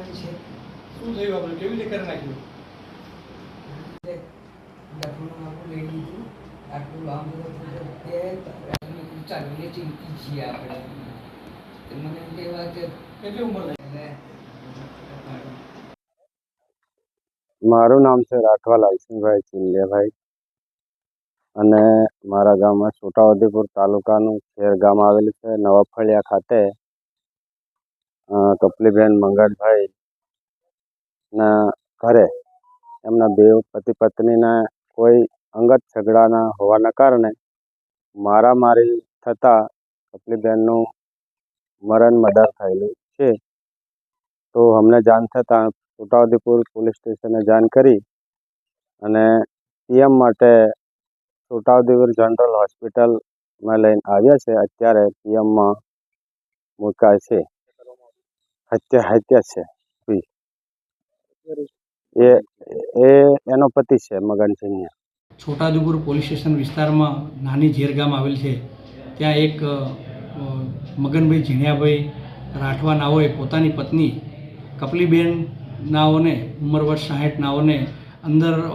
છે. શું થયું આપણે કેવી રીતે કરી નાખ્યું? દફનું આખું લઈ લીધું, આટલું લાંબુ હતું તે ચાલીને ચીંકી છીએ આપણે. મને એમ કહેવા કે કેટલી ઉંમર થઈ? એટલે મારું નામ છે રાઠવા લાલસિંહભાઈ ચિંદેભાઈ અને મારા ગામમાં છોટાઉદેપુર તાલુકાનું ખેર ગામ આવેલું છે. નવાફળિયા ખાતે કપલીબેન મંગળભાઈ ના ઘરે એમના બે પતિ પત્નીના કોઈ અંગત ઝઘડાના હોવાના કારણે મારામારી થતાં કપલીબેનનું મર્ડર થયેલું છે. તો અમને જાણ થતાં છોટાઉદેપુર પોલીસ સ્ટેશને જાણ કરી અને પીએમ માટે છોટાઉદેપુર જનરલ હોસ્પિટલમાં લઈને આવ્યા છે. અત્યારે પીએમમાં મુકાય છે. હત્યા છે. એનો પતિ છે મગનસિંહ. છોટાઉદેપુર પોલીસ સ્ટેશન વિસ્તારમાં નાની ઝેર ગામ આવેલ છે. ત્યાં એક મગનભાઈ ઝીણિયાભાઈ રાઠવા નાઓએ પોતાની પત્ની કપલીબેન નાઓને ઉંમર વર્ષ 60 નાઓને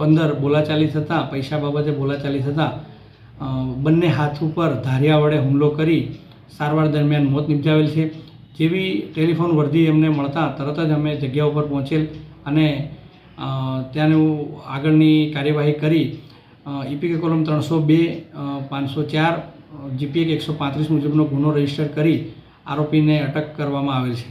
અંદર બોલાચાલી થતાં, પૈસા બાબતે બોલાચાલી થતાં બંને હાથ ઉપર ધારિયા વડે હુમલો કરી સારવાર દરમિયાન મોત નિપજાવેલ છે. જેવી ટેલિફોન વર્દી એમને મળતા તરત જ અમે જગ્યા ઉપર પહોંચેલ અને ત્યાંનું આગળની કાર્યવાહી કરી ઈપીકે કોલમ 302, 504, જીપીએક 135 મુજબનો ગુનો રજીસ્ટર કરી આરોપીને અટક કરવામાં આવેલ છે.